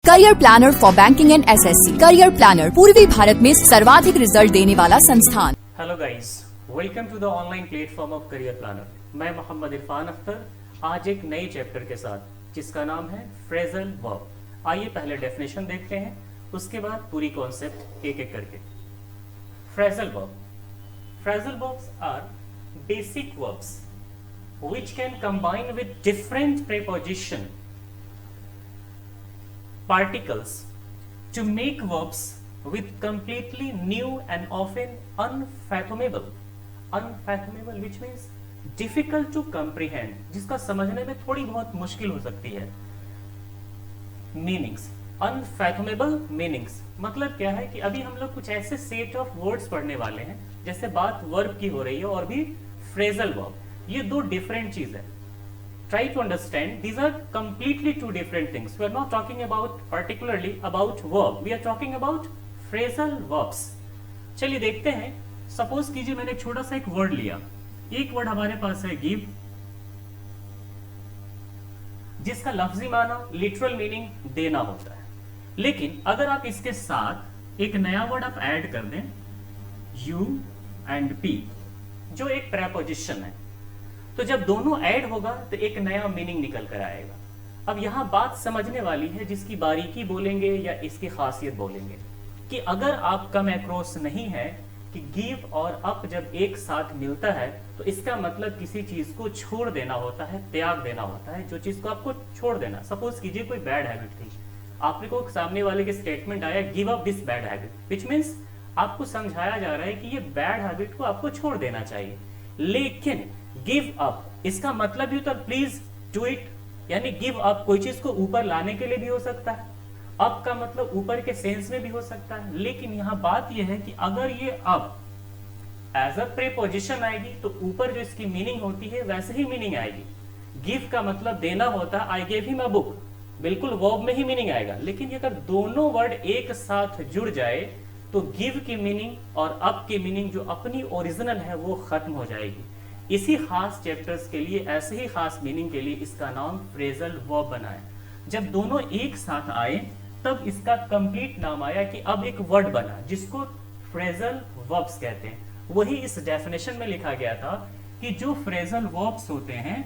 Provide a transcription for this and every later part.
Career planner for banking and SSC. Career planner पूर्वी भारत में सर्वाधिक रिजल्ट देने वाला संस्थान। Hello guys, welcome to the online platform of career planner. मैं मोहम्मद इरफान अख्तर आज एक नए चैप्टर के साथ जिसका नाम है फ्रेजल वर्ब। आइए पहले डेफिनेशन देखते हैं, उसके बाद पूरी कॉन्सेप्ट एक एक करके। Phrasal verb. Phrasal verbs are basic verbs which can combine with different preposition particles to make verbs with completely new and often unfathomable which means difficult to comprehend, जिसका समझने में थोड़ी बहुत मुश्किल हो सकती है। मीनिंग्स। अनफैथोमेबल मीनिंग्स मतलब क्या है कि अभी हम लोग कुछ ऐसे सेट ऑफ वर्ड्स पढ़ने वाले हैं, जैसे बात वर्ब की हो रही है और भी फ्रेजल वर्ब, ये दो डिफरेंट चीज है। Try to understand, these are completely two different things. We are not talking about particularly about verb, we are talking about phrasal verbs. चलिए देखते हैं। सपोज कीजिए मैंने एक छोटा सा एक वर्ड लिया, एक वर्ड हमारे पास है गिव, जिसका लफ्जी माना लिटरल मीनिंग देना होता है। लेकिन अगर आप इसके साथ एक नया वर्ड आप ऐड कर दें, यू एंड पी, जो एक प्रेपोजिशन है, तो जब दोनों ऐड होगा तो एक नया मीनिंग निकल कर आएगा। अब यहां बात समझने वाली है, जिसकी बारीकी बोलेंगे या इसकी खासियत बोलेंगे, कि अगर आपका मैक्रोस नहीं है कि गिव और अप जब एक साथ मिलता है तो इसका मतलब किसी चीज को छोड़ देना होता है, त्याग देना होता है, जो चीज को आपको छोड़ देना। सपोज कीजिए कोई बैड हैबिट थी, आपने को सामने वाले के स्टेटमेंट आया give up this bad habit, which means आपको समझाया जा रहा है कि ये बैड हैबिट को आपको छोड़ देना चाहिए। लेकिन गिव अप इसका मतलब भी तो प्लीज डू इट, यानी गिव अप कोई चीज को ऊपर लाने के लिए भी हो सकता है, अप का मतलब ऊपर के सेंस में भी हो सकता है। लेकिन यहां बात यह है कि अगर ये अप एज अ प्रीपोजिशन आएगी तो ऊपर जो इसकी मीनिंग होती है वैसे ही मीनिंग आएगी। गिव का मतलब देना होता है, I give him a book, बिल्कुल वर्ब में ही मीनिंग आएगा। लेकिन अगर दोनों वर्ड एक साथ जुड़ जाए तो गिव की मीनिंग और अप की मीनिंग जो अपनी ओरिजिनल है वो खत्म हो जाएगी। इसी खास चैप्टर्स के लिए, ऐसे ही खास मीनिंग के लिए इसका नाम फ्रेजल वर्ब बना है। जब दोनों एक साथ आए तब इसका कंप्लीट नाम आया कि अब एक वर्ड बना जिसको फ्रेजल वर्ब्स कहते हैं। वही इस डेफिनेशन में लिखा गया था कि जो फ्रेजल वर्ब्स होते हैं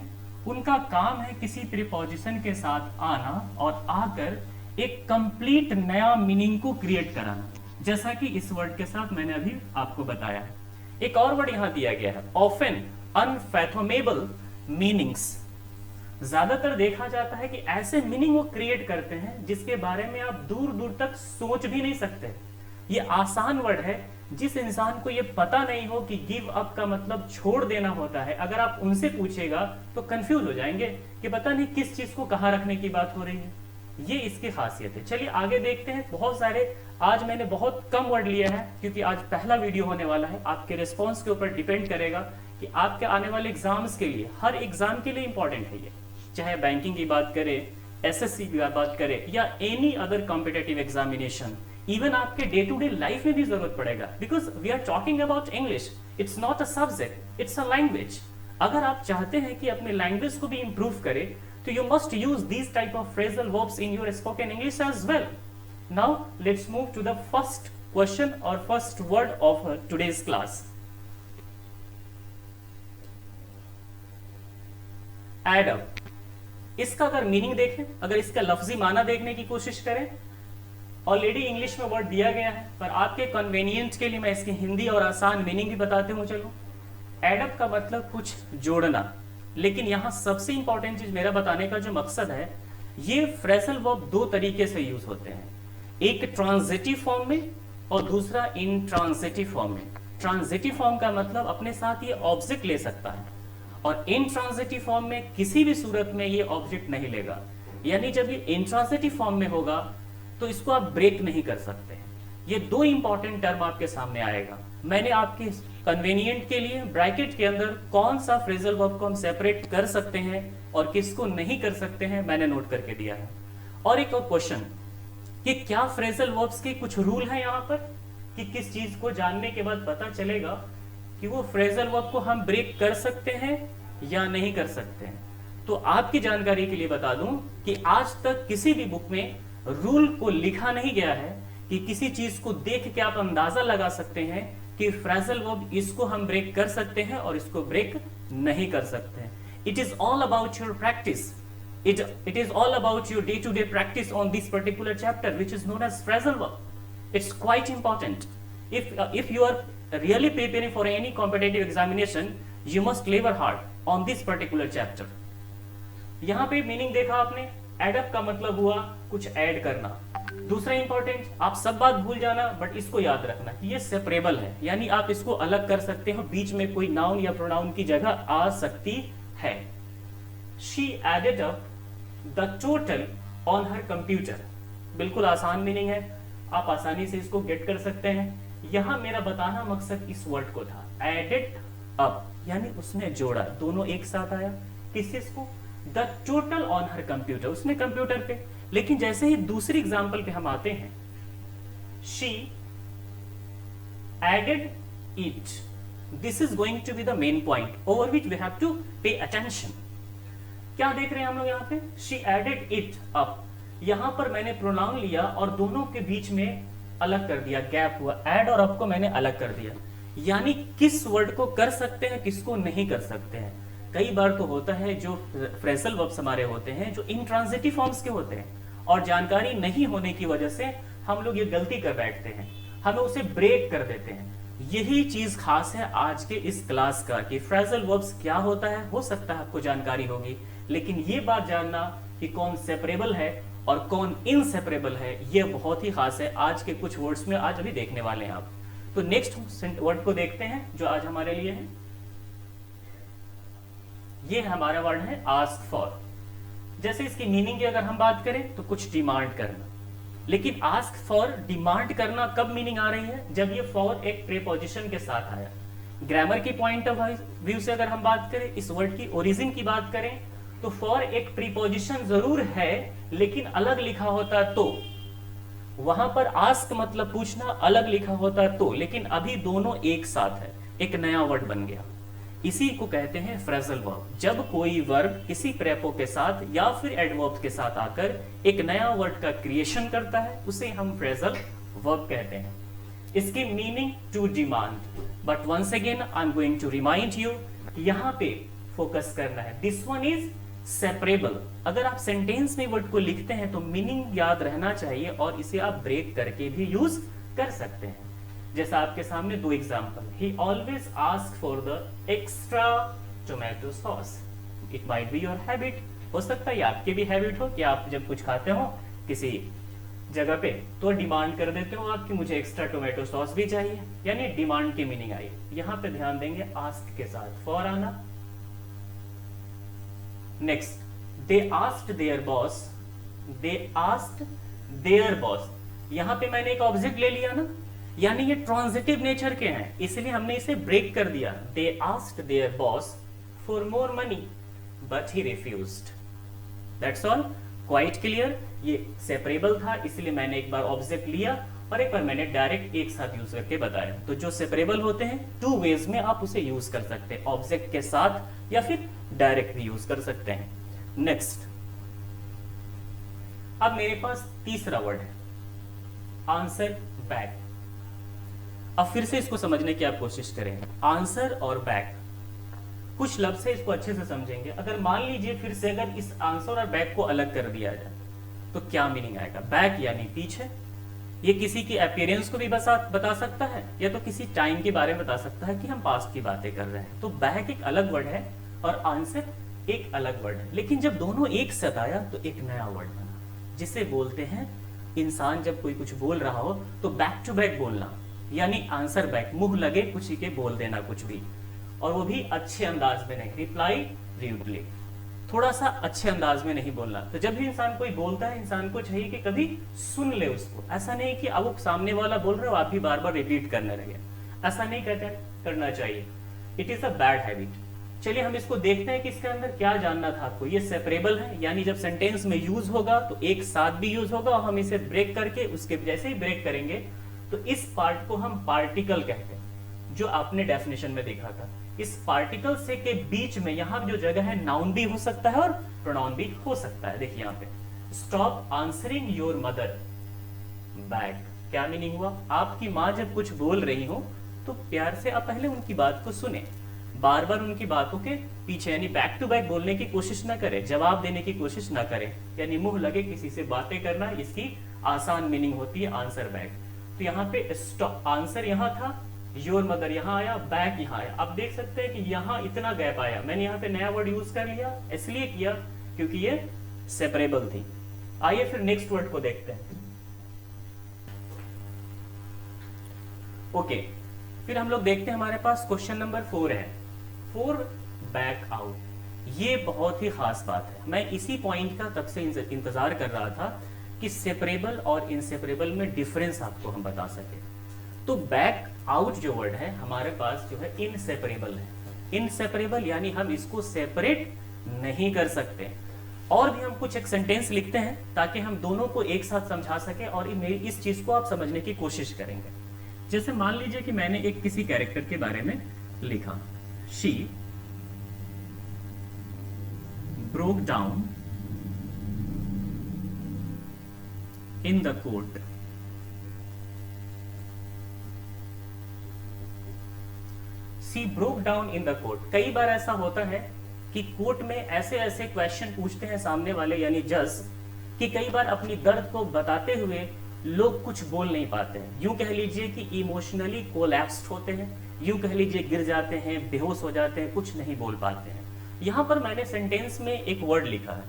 उनका काम है किसी प्रीपोजिशन के साथ आना और आकर एक कंप्लीट नया मीनिंग को क्रिएट कराना, जैसा कि इस वर्ड के साथ मैंने अभी आपको बताया है। एक और वर्ड यहां दिया गया है, ऑफन अनफैथोमेबल मीनिंग्स। ज्यादातर देखा जाता है कि ऐसे मीनिंग वो क्रिएट करते हैं जिसके बारे में आप दूर दूर तक सोच भी नहीं सकते। ये आसान वर्ड है, जिस इंसान को ये पता नहीं हो कि गिव अप का मतलब छोड़ देना होता है, अगर आप उनसे पूछेगा तो कंफ्यूज हो जाएंगे कि पता नहीं किस चीज को कहां रखने की बात हो रही है। ये इसकी खासियत है। चलिए आगे देखते हैं। बहुत सारे, आज मैंने बहुत कम वर्ड लिया है क्योंकि आज पहला वीडियो होने वाला है। आपके रिस्पॉन्स के ऊपर डिपेंड करेगा कि आपके आने वाले एग्जाम्स के लिए, हर एग्जाम के लिए इंपॉर्टेंट है ये, चाहे बैंकिंग की बात करें, एसएससी की बात करें या any other competitive examination, even आपके डे टू डे लाइफ में भी जरूरत पड़ेगा। Because we are talking about English, it's not a subject, it's a language. अगर आप चाहते हैं कि अपने लैंग्वेज को भी इंप्रूव करें तो you must use these type of phrasal verbs in your spoken English as well. Now let's move to the first question or first word of today's class. Add up. इसका अगर meaning देखें, अगर इसका लफ्जी माना देखने की कोशिश करें, ऑलरेडी इंग्लिश में वर्ड दिया गया है, पर आपके कन्वीनियंट के लिए मैं इसकी हिंदी और आसान मीनिंग भी बताते हूं। चलो, एड अप का मतलब कुछ जोड़ना। लेकिन यहां सबसे इंपॉर्टेंट चीज मेरा बताने का जो मकसद है, ये फ्रेजल वर्ब दो तरीके से यूज होते हैं, एक ट्रांजिटिव फॉर्म में और दूसरा इंट्रांजिटिव फॉर्म में। ट्रांजिटिव फॉर्म का मतलब अपने साथ ये ऑब्जेक्ट ले सकता है, और इंट्रांजिटिव फॉर्म में किसी भी सूरत में ये ऑब्जेक्ट नहीं लेगा। यानी जब ये इंट्रांजिटिव फॉर्म में होगा तो इसको आप ब्रेक नहीं कर सकते। ये दो इंपॉर्टेंट टर्म आपके सामने आएगा। मैंने आपके कन्वीनियंट के लिए ब्रैकेट के अंदर कौन सा फ्रेजल वर्ब को हम सेपरेट कर सकते हैं और किसको नहीं कर सकते हैं मैंने नोट करके दिया है। और एक और क्वेश्चन कि क्या फ्रेजल वर्ब्स के कुछ रूल है यहाँ पर, कि किस चीज को जानने के बाद पता चलेगा कि वो फ्रेजल वर्ब को हम ब्रेक कर सकते हैं या नहीं कर सकते हैं। तो आपकी जानकारी के लिए बता दूं कि आज तक किसी भी बुक में रूल को लिखा नहीं गया है कि किसी चीज को देख के आप अंदाजा लगा सकते हैं कि फ्रेजल वर्ब इसको हम ब्रेक कर सकते हैं और इसको ब्रेक नहीं कर सकते हैं. It is all about your practice. It is all about your day-to-day practice on this particular chapter, which is known as phrasal verb. It's quite important. If you are really preparing for any competitive examination, you must labor hard on this particular chapter. यहाँ पे meaning देखा आपने, add up का मतलब हुआ कुछ add करना. दूसरा इंपॉर्टेंट, आप सब बात भूल जाना बट इसको याद रखना कि ये सेपरेबल है, यानी आप इसको अलग कर सकते हो, बीच में कोई नाउन या प्रोनाउन की जगह आ सकती है. She added up the total on her computer. बिल्कुल आसान मीनिंग है, आप आसानी से इसको गेट कर सकते हैं. यहां मेरा बताना मकसद इस वर्ड को था, added up, यानी उसने जोड़ा, दोनों एक साथ आया. किस चीज को? the total on her computer, उसने कंप्यूटर पे. लेकिन जैसे ही दूसरी एग्जांपल पे हम आते हैं, she added it. This is going to be the main point over which we have to pay attention. क्या देख रहे हैं हम लोग यहाँ पे? She added it up. यहाँ पर मैंने प्रोनाउन लिया और दोनों के बीच में अलग कर दिया, गैप हुआ. एड और अप को मैंने अलग कर दिया. यानी किस वर्ड को कर सकते हैं, किसको नहीं कर सकते हैं. कई बार तो होता है जो फ्रेजल वर्ब्स हमारे होते हैं जो इंट्रांजिटिव फॉर्म्स के होते हैं और जानकारी नहीं होने की वजह से हम लोग ये गलती कर बैठते हैं, हमें उसे ब्रेक कर देते हैं. यही चीज खास है आज के इस क्लास का कि फ्रेजल वर्ब्स क्या होता है. हो सकता है आपको जानकारी होगी, लेकिन ये बात जानना कि कौन सेपरेबल है और कौन इनसेपरेबल है, ये बहुत ही खास है आज के कुछ वर्ड्स में. आज अभी देखने वाले हैं आप. तो नेक्स्ट वर्ड को देखते हैं जो आज हमारे लिए है. ये हमारा वर्ड है आस्क फॉर. जैसे इसकी मीनिंग की अगर हम बात करें तो कुछ डिमांड करना. लेकिन आस्क फॉर, डिमांड करना, कब मीनिंग आ रही है? जब ये फॉर एक प्रीपोजिशन के साथ आया. ग्रामर की पॉइंट ऑफ व्यू से अगर हम बात करें, इस वर्ड की ओरिजिन की बात करें, तो फॉर एक प्रीपोजिशन जरूर है लेकिन अलग लिखा होता तो. वहां पर आस्क मतलब पूछना, अलग लिखा होता तो, लेकिन अभी दोनों एक साथ है, एक नया वर्ड बन गया. इसी को कहते हैं फ्रेजल वर्ब. जब कोई वर्ब किसी प्रेपो के साथ या फिर एडवर्ब के साथ आकर एक नया वर्ड का क्रिएशन करता है, उसे हम फ्रेजल वर्ब कहते हैं. इसकी meaning to demand. But once again I am going to remind you, यहां पे फोकस करना है. This one is separable. अगर आप सेंटेंस में वर्ड को लिखते हैं तो मीनिंग याद रहना चाहिए और इसे आप ब्रेक करके भी यूज कर सकते हैं. जैसा आपके सामने दो example. He always ask for the extra tomato sauce. It might be your habit. हो सकता है आपकी भी हैबिट हो कि आप जब कुछ खाते हो किसी जगह पे तो डिमांड कर देते हो आप कि मुझे एक्स्ट्रा टोमेटो सॉस भी चाहिए, यानी डिमांड की मीनिंग आई. यहां पे ध्यान देंगे आस्क के साथ फॉर आना. Next, they asked their boss. they asked their boss. यहां पे मैंने एक ऑब्जेक्ट ले लिया ना, यानी ये ट्रांजिटिव नेचर के हैं, इसलिए हमने इसे ब्रेक कर दिया. they asked their boss for more money but he refused. that's all. quite clear. ये सेपरेबल था इसलिए मैंने एक बार ऑब्जेक्ट लिया और एक बार मैंने डायरेक्ट एक साथ यूज करके बताया. तो जो सेपरेबल होते हैं टू वेज में आप उसे यूज कर सकते हैं, ऑब्जेक्ट के साथ या फिर डायरेक्ट भी यूज कर सकते हैं. नेक्स्ट, अब मेरे पास तीसरा वर्ड है आंसर बैक. अब फिर से इसको समझने की आप कोशिश करें. आंसर और बैक कुछ लफ्ज है, इसको अच्छे से समझेंगे. अगर मान लीजिए फिर से अगर इस आंसर और बैक को अलग कर दिया जाए तो क्या मीनिंग आएगा? बैक यानी पीछे. ये किसी की अपीयरेंस को भी बता सकता है या तो किसी टाइम के बारे में बता सकता है कि हम पास्ट की बातें कर रहे हैं. तो बैक एक अलग वर्ड है और आंसर एक अलग वर्ड है. लेकिन जब दोनों एक साथ आया तो एक नया वर्ड बना, जिसे बोलते हैं इंसान जब कोई कुछ बोल रहा हो तो बैक टू बैक बोलना, यानी आंसर बैक, मुंह लगे कुछ के बोल देना कुछ भी, और वो भी अच्छे अंदाज में नहीं. रिप्लाई र्यूडली, थोड़ा सा अच्छे अंदाज में नहीं बोलना. तो जब भी इंसान कोई बोलता है, इंसान को चाहिए कि कभी सुन ले उसको. ऐसा नहीं कि अब सामने वाला बोल रहे हो आप भी बार बार रिपीट करने लगे, ऐसा नहीं करना चाहिए. It is a bad habit. चलिए हम इसको देखते हैं कि इसके अंदर क्या जानना था आपको. ये सेपरेबल है, यानी जब सेंटेंस में यूज होगा तो एक साथ भी यूज होगा और हम इसे ब्रेक करके उसके जैसे ही ब्रेक करेंगे तो इस पार्ट को हम पार्टिकल कहते हैं, जो आपने डेफिनेशन में देखा था. इस पार्टिकल से के बीच में यहां जो जगह है नाउन भी हो सकता है और प्रोनाउन भी हो सकता है. देखिए यहाँ पे stop answering your mother back. क्या मीनिंग हुआ? आपकी माँ जब कुछ बोल रही हो तो प्यार से आप पहले उनकी बात को सुने, बार बार उनकी बातों के पीछे यानी बैक टू बैक बोलने की कोशिश ना करें, जवाब देने की कोशिश ना करें, यानी मुंह लगे किसी से बातें करना, इसकी आसान मीनिंग होती है आंसर बैक। तो यहाँ पे स्टॉप, आंसर यहाँ था, योर मदर यहाँ आया, बैक यहाँ आया। आप देख सकते हैं कि यहाँ इतना गैप आया, मैंने यहाँ पे नया वर्ड यूज कर लिया, इसलिए किया क्योंकि ये सेपरेबल थी। आइए फिर नेक्स्ट वर्ड को देखते हैं। ओके, फिर हम लोग देखते हैं, हमारे पास क्वेश्चन नंबर 4 है, 4 बैक आउट। ये बहुत ही खास बात है, मैं इसी पॉइंट का तब से इंतजार कर रहा था कि सेपरेबल और इनसेपरेबल में डिफरेंस आपको हम बता सके। तो बैक आउट जो वर्ड है हमारे पास जो है इनसेपरेबल है। इनसेपरेबल यानी हम इसको सेपरेट नहीं कर सकते। और भी हम कुछ एक सेंटेंस लिखते हैं ताकि हम दोनों को एक साथ समझा सके और इस चीज को आप समझने की कोशिश करेंगे। जैसे मान लीजिए कि मैंने एक किसी कैरेक्टर के बारे में लिखा, she broke down in the court. She broke down in the court. कई बार ऐसा होता है कि कोर्ट में ऐसे ऐसे क्वेश्चन पूछते हैं सामने वाले यानी जज, कि कई बार अपनी दर्द को बताते हुए लोग कुछ बोल नहीं पाते हैं। यूं कह लीजिए कि इमोशनली कोलैप्स्ड होते हैं, यूं कह लीजिए गिर जाते हैं, बेहोश हो जाते हैं, कुछ नहीं बोल पाते हैं। यहां पर मैंने सेंटेंस में एक वर्ड लिखा है,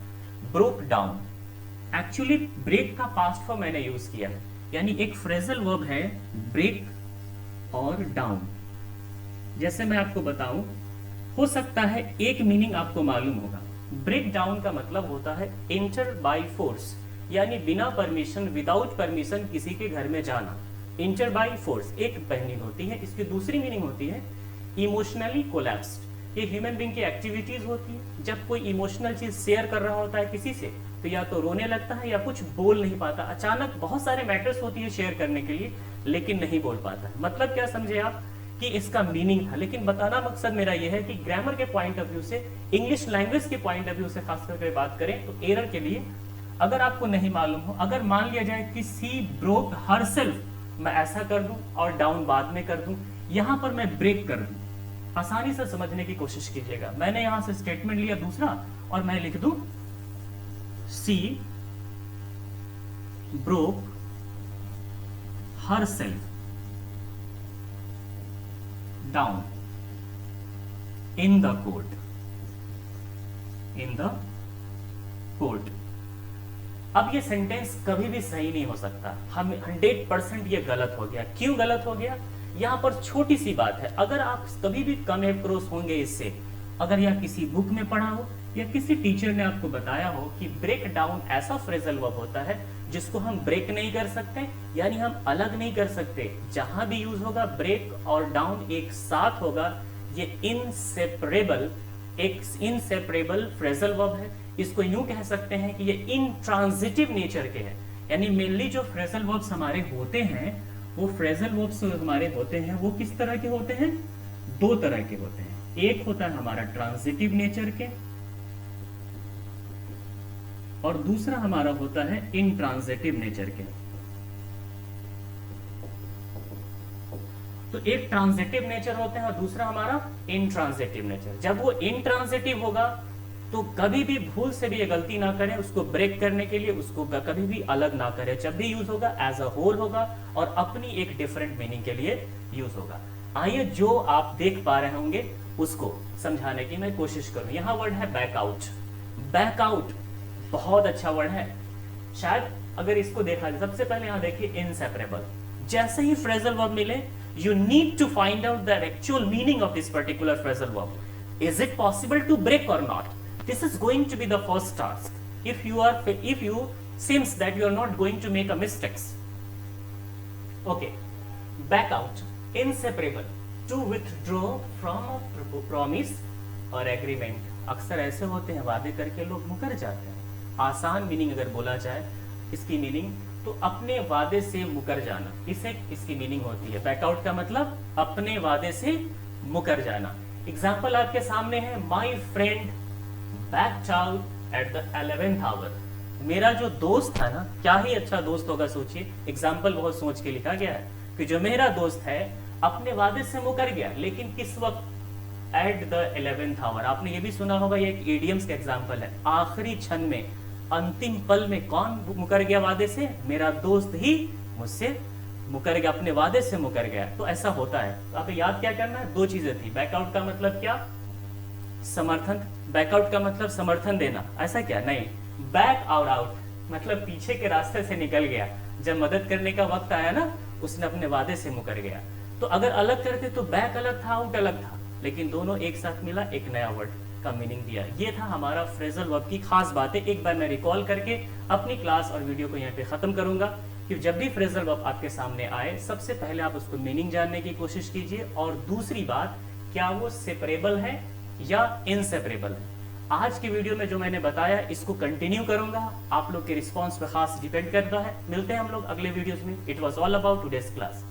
ब्रोक डाउन। एक्चुअली ब्रेक का पास्ट फॉर्म मैंने यूज किया है, यानी एक फ्रेजल वर्ब है ब्रेक और डाउन। जैसे मैं आपको बताऊं, हो सकता है एक मीनिंग आपको मालूम होगा। ब्रेक डाउन का मतलब होता है एंटर बाय फोर्स, यानी बिना परमिशन, विदाउट परमिशन किसी के घर में जाना। इंटर बाय फोर्स एक मीनिंग होती है। इसकी दूसरी मीनिंग होती है इमोशनली कोलैप्स्ड। ये ह्यूमन बीइंग की एक्टिविटीज होती है। जब कोई इमोशनल चीज शेयर कर रहा होता है किसी से, तो या तो रोने लगता है या कुछ बोल नहीं पाता। अचानक बहुत सारे मैटर्स होती है शेयर करने के लिए, लेकिन नहीं बोल पाता। मतलब क्या समझे आप कि इसका मीनिंग था। लेकिन बताना मकसद मेरा यह है कि ग्रामर के पॉइंट ऑफ व्यू से, इंग्लिश लैंग्वेज के पॉइंट ऑफ व्यू से खास करके बात करें तो एरर के लिए, अगर आपको नहीं मालूम हो, अगर मान लिया जाए कि सी ब्रोक हरसेल्फ, मैं ऐसा कर दूं और डाउन बाद में कर दूं, यहां पर मैं ब्रेक कर दूं, आसानी से समझने की कोशिश कीजिएगा। मैंने यहां से स्टेटमेंट लिया दूसरा और मैं लिख दूं she broke herself down in the court, in the court. अब ये सेंटेंस कभी भी सही नहीं हो सकता, हम 100% ये गलत हो गया। क्यों गलत हो गया? यहां पर छोटी सी बात है, अगर आप कभी भी कम क्रॉस होंगे इससे, अगर यह किसी बुक में पढ़ा हो या किसी टीचर ने आपको बताया हो कि ब्रेक डाउन ऐसा फ्रेजल वर्ब होता है जिसको हम ब्रेक नहीं कर सकते, यानी हम अलग नहीं कर सकते। जहां भी यूज होगा ब्रेक और डाउन एक साथ होगा। ये इनसेपरेबल, एक इनसेपरेबल फ्रेजल वर्ब है। इसको यूं कह सकते हैं कि ये इंट्रांजिटिव नेचर के हैं, यानी मेनली जो फ्रेजल वर्ब्स हमारे होते हैं, वो फ्रेजल वर्ब्स हमारे होते हैं वो किस तरह के होते हैं? 2 तरह के होते हैं। एक होता है हमारा ट्रांजिटिव नेचर के और दूसरा हमारा होता है इंट्रांजिटिव नेचर के। तो एक ट्रांजिटिव नेचर होते हैं और दूसरा हमारा इंट्रांजिटिव नेचर। जब वो इंट्रांजिटिव होगा तो कभी भी भूल से भी ये गलती ना करें, उसको ब्रेक करने के लिए उसको कभी भी अलग ना करें। जब भी यूज होगा एज अ होल होगा और अपनी एक डिफरेंट मीनिंग के लिए यूज होगा। आइए जो आप देख पा रहे होंगे उसको समझाने की मैं कोशिश करूं। यहां वर्ड है बैकआउट। बैकआउट बहुत अच्छा वर्ड है। शायद अगर इसको देखा जाए, सबसे पहले यहां देखिए इनसेपरेबल। जैसे ही फ्रेजल वर्ब मिले, you need to find out the actual meaning of this particular phrasal verb. Is it possible to break or not? This is going to be the first task. If you seems that you are not going to make a mistakes. Okay, back out, inseparable, to withdraw from a promise or agreement. अक्सर ऐसे होते हैं वादे करके लोग मुकर जाते हैं। आसान मीनिंग अगर बोला जाए इसकी मीनिंग, तो अपने वादे से मुकर जाना, इसे इसकी मीनिंग होती है। बैकआउट का मतलब अपने वादे से मुकर जाना। एग्जाम्पल आपके सामने है, my friend backed out at the 11th hour. मेरा जो दोस्त था ना, क्या ही अच्छा दोस्त होगा सोचिए, एग्जाम्पल बहुत सोच के लिखा गया है कि जो मेरा दोस्त है अपने वादे से मुकर गया, लेकिन किस वक्त? At the 11th hour. आपने ये भी सुना होगा, ये एक इडियम्स का एग्जाम्पल है, आखिरी क्षण में, अंतिम पल में कौन मुकर गया वादे से? मेरा दोस्त ही मुझसे मुकर गया, अपने वादे से मुकर गया। तो ऐसा होता है। तो आपको याद क्या करना है? दो चीजें थी। बैकआउट का मतलब क्या? समर्थन। बैकआउट का मतलब समर्थन देना, ऐसा क्या? नहीं, बैक और आउट मतलब पीछे के रास्ते से निकल गया। जब मदद करने का वक्त आया ना, उसने अपने वादे से मुकर गया। तो अगर अलग करते तो बैक अलग था, आउट अलग था, लेकिन दोनों एक साथ मिला, एक नया वर्ड का मीनिंग दिया। ये था हमारा फ्रेजल वर्ब की खास बातें। एक बार मैं रिकॉल करके अपनी क्लास और वीडियो को यहाँ पे खत्म करूंगा कि जब भी फ्रेजल वर्ब आपके सामने आए, सबसे पहले आप उसको मीनिंग जानने की कोशिश कीजिए, और दूसरी बात, क्या वो सेपरेबल है या इनसेपरेबल है। आज की वीडियो में जो मैंने बताया, इसको कंटिन्यू करूंगा। आप लोग के रिस्पॉन्स पे खास डिपेंड करता है। मिलते हैं हम लोग अगले वीडियोस में। It was all about today's class.